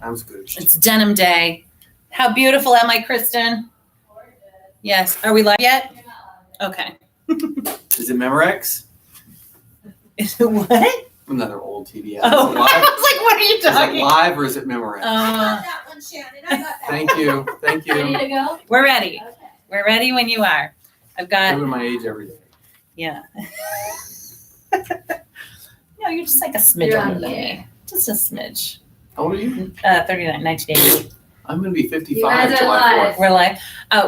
I'm Scrooge. It's denim day. How beautiful am I, Kristen? Gorgeous. Yes. Are we live yet? Okay. Is it Memorex? Is it what? Another old TV ad. Oh, I was like, what are you talking? Is it live or is it Memorex? I got that one, Shannon. I got that. Thank you. Thank you. Ready to go? We're ready. Okay. We're ready when you are. I've got. Giving my age every day. Yeah. No, you're just like a smidge You're older on than here. me. Just a smidge. How old are you? 39, 1980. I'm going to be 55 You guys are July live. 4th. We're live.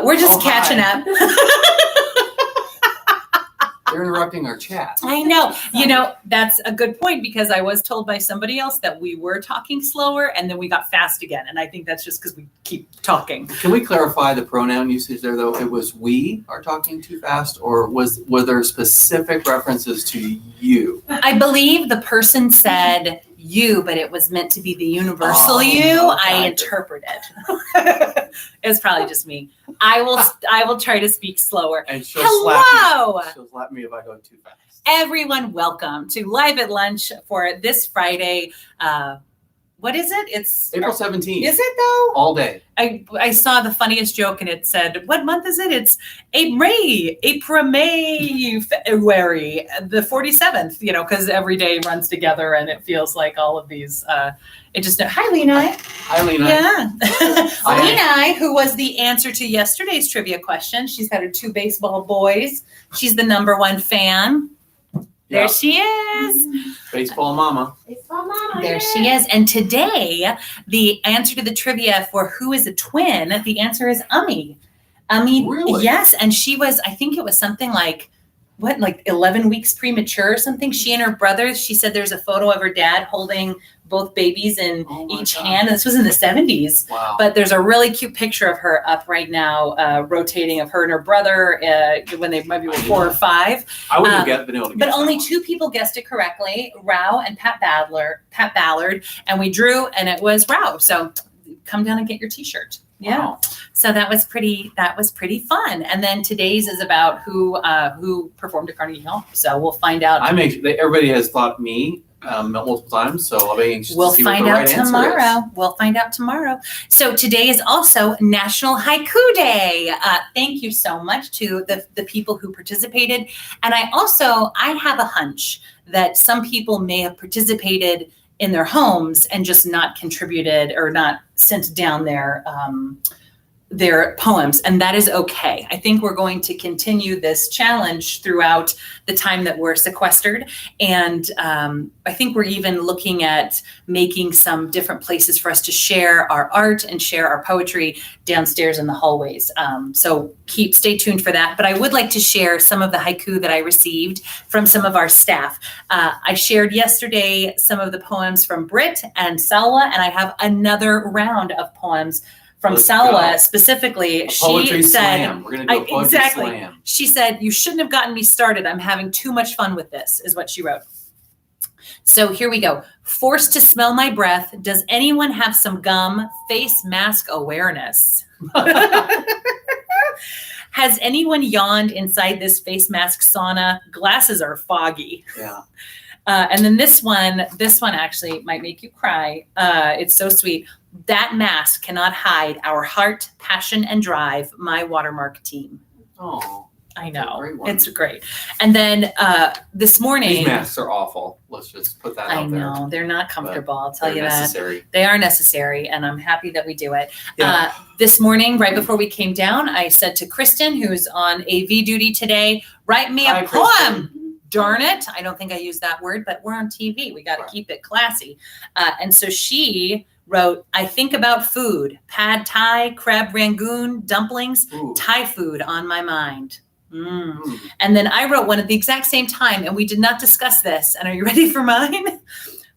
We're just Oh, catching hi. up. They're interrupting our chat. I know. You know, that's a good point because I was told by somebody else that we were talking slower and then we got fast again. And I think that's just because we keep talking. Can we clarify the pronoun usage there, though? It was we are talking too fast, or were there specific references to you? I believe the person said you, but it was meant to be the universal Oh, you. I gotcha. interpreted. It was probably just me. I will try to speak slower. And she'll Hello! slap me. She'll slap me if I go too fast. Everyone, welcome to Live at Lunch for this Friday. What is it? It's April 17th. Is it though? All day. I saw the funniest joke and it said, what month is it? It's April, May, February, the 47th, you know, because every day runs together and it feels like all of these, it just, hi, Lena. Hi, Lena. Yeah. Hi. Lena, who was the answer to yesterday's trivia question. She's had her 2 baseball boys. She's the #1 fan. There Yeah. she is. Baseball mama. Baseball mama. There she is. And today, the answer to the trivia for who is a twin, the answer is Ummi. Ummi, Really? yes. And she was, I think it was something like, 11 weeks premature or something. She and her brothers, she said there's a photo of her dad holding both babies in Oh my each God. hand. And this was in the 70s. Wow. But there's a really cute picture of her up right now, rotating of her and her brother when they maybe were 4 or 5. I wouldn't have been able to But guess only that 2 people guessed it correctly, Rao and Pat Ballard, and we drew, and it was Rao. So come down and get your T-shirt. one. Yeah. Wow. So that was pretty fun. And then today's is about who performed at Carnegie Hall. So we'll find out. Everybody has thought me multiple times, so I'll be anxious We'll to see what find the out right answer is. tomorrow. We'll find out tomorrow. So today is also National Haiku Day. Thank you so much to the people who participated. And I have a hunch that some people may have participated in their homes and just not contributed or not sent down their poems, and that is okay. I think we're going to continue this challenge throughout the time that we're sequestered, and I think we're even looking at making some different places for us to share our art and share our poetry downstairs in the hallways. So stay tuned for that. But I would like to share some of the haiku that I received from some of our staff. I shared yesterday some of the poems from Britt and Salwa, and I have another round of poems from Let's Salwa go. specifically. Poetry She said, slam. We're going to do a poetry exactly. slam. She said, you shouldn't have gotten me started. I'm having too much fun with this, is what she wrote. So here we go. Forced to smell my breath. Does anyone have some gum? Face mask awareness. Has anyone yawned inside this face mask sauna? Glasses are foggy. Yeah. And then this one actually might make you cry. It's so sweet. That mask cannot hide our heart, passion, and drive. My watermark team. Oh. I know. Great one. It's great. And then this morning. These masks are awful. Let's just put that I out there. know. They're not comfortable. I'll tell They're you necessary. that. They are necessary, and I'm happy that we do it. Yeah. This morning, right before we came down, I said to Kristen, who's on AV duty today, write me a Hi, poem. Kristen. Darn it. I don't think I used that word, but we're on TV. We got to Right. keep it classy. And so she wrote, I think about food, pad thai, crab rangoon, dumplings, Ooh. Thai food on my mind. Mm. Mm. And then I wrote one at the exact same time, and we did not discuss this. And are you ready for mine?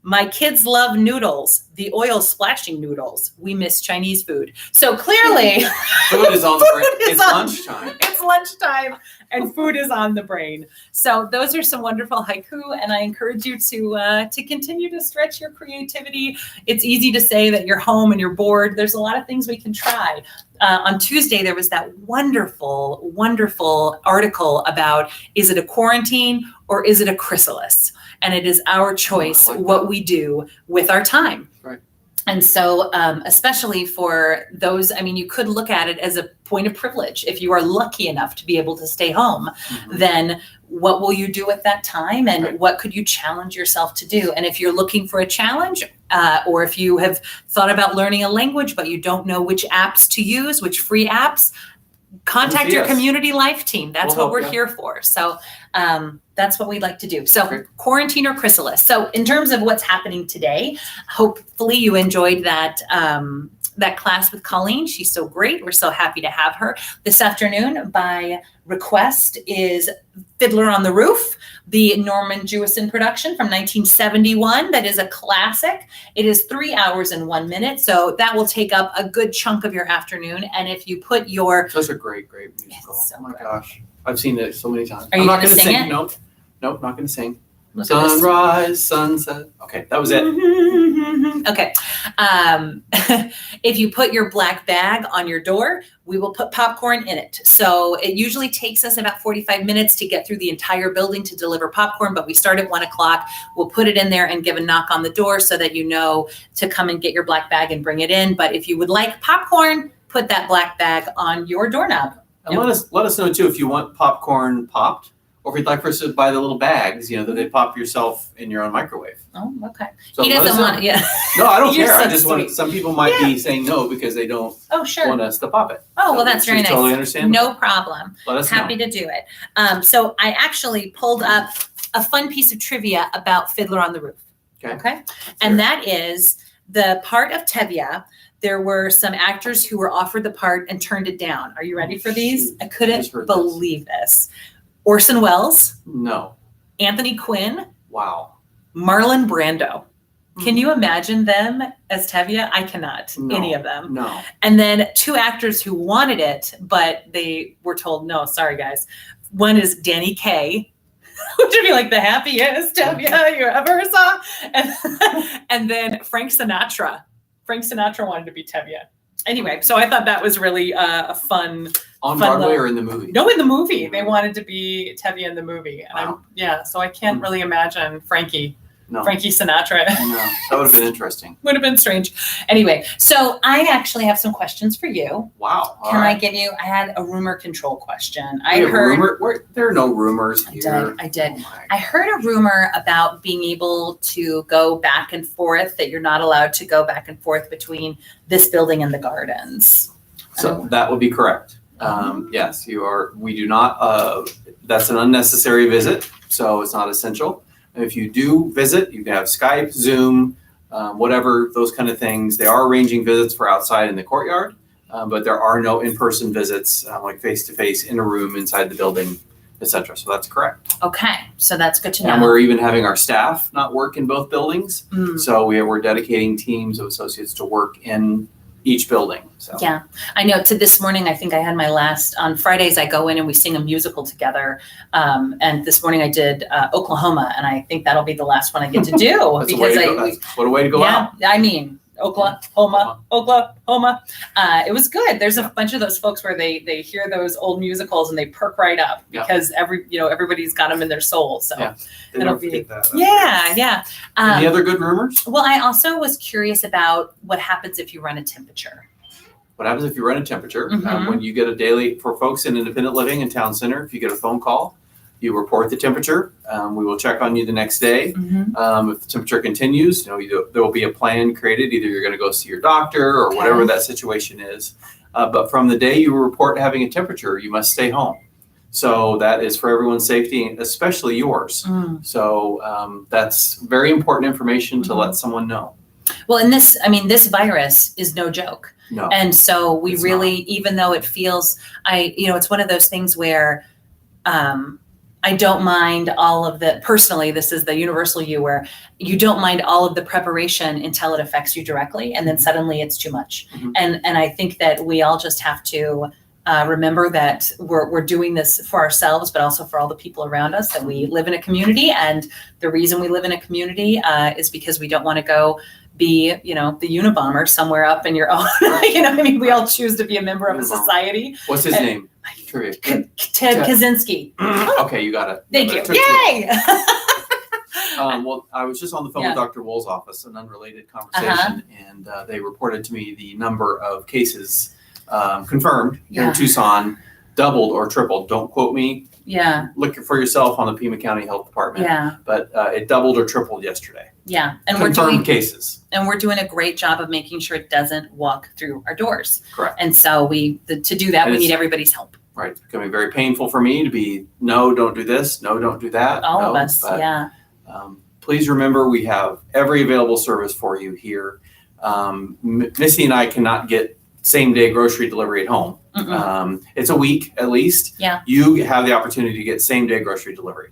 My kids love noodles, the oil splashing noodles. We miss Chinese food. So clearly, Food is on the brain. Food is It's on- lunchtime. it's lunchtime and food is on the brain. So those are some wonderful haiku, and I encourage you to continue to stretch your creativity. It's easy to say that you're home and you're bored. There's a lot of things we can try. On Tuesday, there was that wonderful, wonderful article about, is it a quarantine or is it a chrysalis? And it is our choice I like what we do with our time. Right. And so, especially for those, I mean, you could look at it as a point of privilege. If you are lucky enough to be able to stay home, then what will you do at that time? And what could you challenge yourself to do? And if you're looking for a challenge, or if you have thought about learning a language, but you don't know which apps to use, which free apps, contact your community life team. That's what we're here for. So that's what we'd like to do. So quarantine or chrysalis. So in terms of what's happening today, hopefully you enjoyed that that class with Colleen. She's so great. We're so happy to have her. This afternoon, by request, is Fiddler on the Roof, the Norman Jewison production from 1971. That is a classic. It is 3 hours and 1 minute. So that will take up a good chunk of your afternoon. And if you put your... Such a great musical. So oh my gosh. I've seen it so many times. Are you going to sing it? Nope, not going to sing. Look at this. Sunrise, sunset. Okay, that was it. Okay. If you put your black bag on your door, we will put popcorn in it. So it usually takes us about 45 minutes to get through the entire building to deliver popcorn, but we start at 1 o'clock. We'll put it in there and give a knock on the door so that you know to come and get your black bag and bring it in. But if you would like popcorn, put that black bag on your doorknob. And let us know too if you want popcorn popped, or if you'd like for us to buy the little bags, that they pop yourself in your own microwave. Oh, okay. So He doesn't want, No, I don't You're care. so I just want. sweet. Some people might be saying no because they don't want us to pop it. Oh, So well, that's very nice. Totally understand. No problem. Let us Happy know. to do it. So I actually pulled up a fun piece of trivia about Fiddler on the Roof. Okay. And that is the part of Tevye. There were some actors who were offered the part and turned it down. Are you ready for these? I couldn't believe this. Orson Welles. No. Anthony Quinn. Wow. Marlon Brando. Can you imagine them as Tevye? I cannot. No. Any of them. No. And then 2 actors who wanted it, but they were told, no, sorry, guys. One is Danny Kaye, which would be like the happiest Tevye you ever saw. And then Frank Sinatra. Frank Sinatra wanted to be Tevye. Anyway, so I thought that was really a fun. On Broadway or in the movie? No, in the movie. They wanted to be Tevye in the movie. And Wow. so I can't really imagine Frankie No. Frankie Sinatra. No, that would have been interesting. Would have been strange. Anyway, so I actually have some questions for you. Wow. Can I give you? I had a rumor control question. I You have heard. there are no rumors here. I did. Oh my I heard a rumor about being able to go back and forth, that you're not allowed to go back and forth between this building and the gardens. So that would be correct. Yes, you are. We do not. That's an unnecessary visit, so it's not essential. If you do visit, you can have Skype, Zoom, whatever, those kind of things. They are arranging visits for outside in the courtyard, but there are no in-person visits like face-to-face in a room inside the building, etc. So that's correct. Okay, so that's good to know. And we're even having our staff not work in both buildings. So we're dedicating teams of associates to work in each building. So. Yeah, I know. To this morning, I think I had my last. On Fridays, I go in and we sing a musical together. And this morning I did Oklahoma, and I think that'll be the last one I get to do What a way to go out. I mean, Oklahoma. It was good. There's a bunch of those folks where they hear those old musicals and they perk right up because everybody's got them in their soul. So They don't forget that. yeah. Any other good rumors? Well, I also was curious about what happens if you run a temperature. What happens if you run a temperature? Mhm. When you get a daily, for folks in independent living in Town Center, if you get a phone call, you report the temperature. We will check on you the next day. If the temperature continues, there will be a plan created. Either you're going to go see your doctor or whatever that situation is. But from the day you report having a temperature, you must stay home. So that is for everyone's safety, especially yours. So that's very important information to let someone know. Well, and this virus is no joke. No. And so we It's really, even though it feels, it's one of those things where I don't mind all of the, personally, this is the universal you, where you don't mind all of the preparation until it affects you directly. And then suddenly it's too much. And I think that we all just have to remember that we're doing this for ourselves, but also for all the people around us, that we live in a community. And the reason we live in a community is because we don't want to go be, the Unabomber somewhere up in your own, we all choose to be a member of a society. What's his name? Trivia. Ted Kaczynski. Okay, you got it. Thank you. Yay! Well, I was just on the phone Yeah. with Dr. Wool's office, an unrelated conversation, and they reported to me the number of cases confirmed here Yeah. in Tucson doubled or tripled. Don't quote me. Yeah, Look for yourself on the Pima County Health Department. yeah, But it doubled or tripled yesterday. yeah. And Confirmed cases. we're doing a great job of making sure it doesn't walk through our doors. Correct. And so to do that, And we it's- need everybody's help. Right. It's becoming very painful for me to be, no, don't do this. No, don't do that. All no, of us, but, yeah. Please remember, we have every available service for you here. Missy and I cannot get same-day grocery delivery at home. Mm-mm. It's a week at least. Yeah. You have the opportunity to get same-day grocery delivery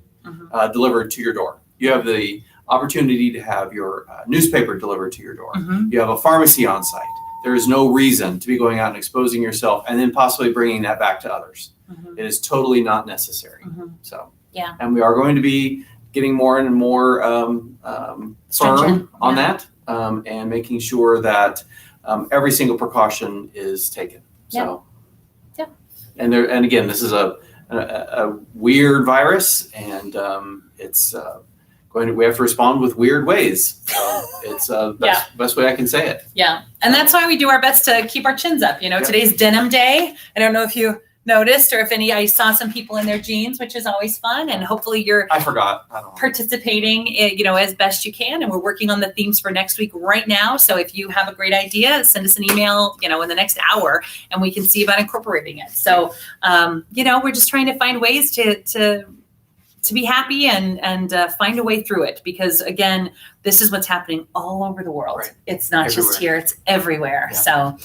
delivered to your door. You have the opportunity to have your newspaper delivered to your door. Mhm. You have a pharmacy on site. There is no reason to be going out and exposing yourself and then possibly bringing that back to others. Mhm. It is totally not necessary. Mhm. So, Yeah. and we are going to be getting more and more Stringent, firm on yeah. that and making sure that every single precaution is taken. So, Yeah. And again, this is a weird virus, and it's we have to respond with weird ways. So it's best way I can say it. Yeah. And that's why we do our best to keep our chins up. Yep. Today's denim day. I don't know if you noticed or if I saw some people in their jeans, which is always fun. And hopefully you're I forgot. I don't know. participating, as best you can. And we're working on the themes for next week right now. So if you have a great idea, send us an email, in the next hour, and we can see about incorporating it. So, we're just trying to find ways to be happy and find a way through it, because again, this is what's happening all over the world. Right. It's not just here, it's everywhere. Yeah. So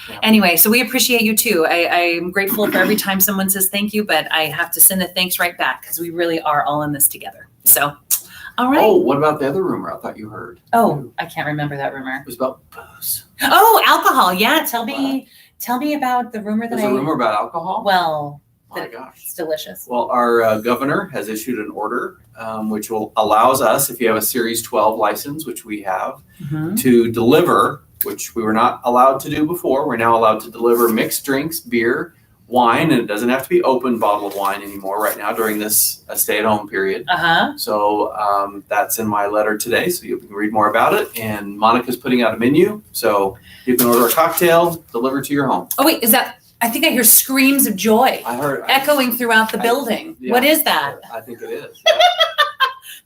Yeah. anyway, so we appreciate you too. I'm grateful for every time someone says thank you, but I have to send the thanks right back because we really are all in this together. So, all right. Oh, what about the other rumor I thought you heard? Oh, I can't remember that rumor. It was about booze. Oh, alcohol. Yeah. Tell me about the rumor that There's a rumor about alcohol? well, Oh my that gosh. it's delicious. Well, our governor has issued an order which allows us, if you have a Series 12 license, which we have, Mhm. to deliver, which we were not allowed to do before. We're now allowed to deliver mixed drinks, beer, wine, and it doesn't have to be open bottle of wine anymore right now during this stay-at-home period. Uh-huh. So that's in my letter today, so you can read more about it. And Monica's putting out a menu, so you can order a cocktail delivered to your home. Oh, wait, I think I hear screams of joy I heard echoing throughout the building. yeah. What is that? I think it is. Yeah.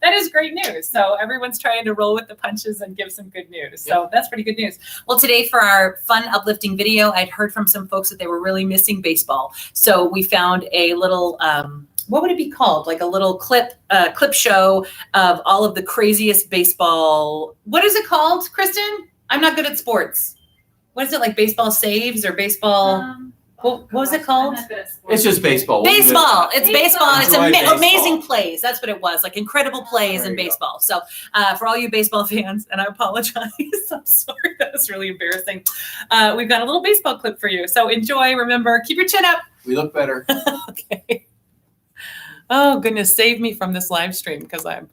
That is great news. So everyone's trying to roll with the punches and give some good news. So that's pretty good news. Well, today for our fun, uplifting video, I'd heard from some folks that they were really missing baseball. So we found a little, what would it be called? Like a little clip show of all of the craziest baseball. What is it called, Kristen? I'm not good at sports. What is it, like baseball saves or baseball? What was it called? It's just baseball. Baseball. It's baseball. It's Enjoy baseball. amazing plays. That's what it was. Like incredible plays There in you go. baseball. So for all you baseball fans, and I apologize, I'm sorry, that was really embarrassing. We've got a little baseball clip for you. So enjoy. Remember, keep your chin up. We look better. Okay. Oh goodness, save me from this live stream because I'm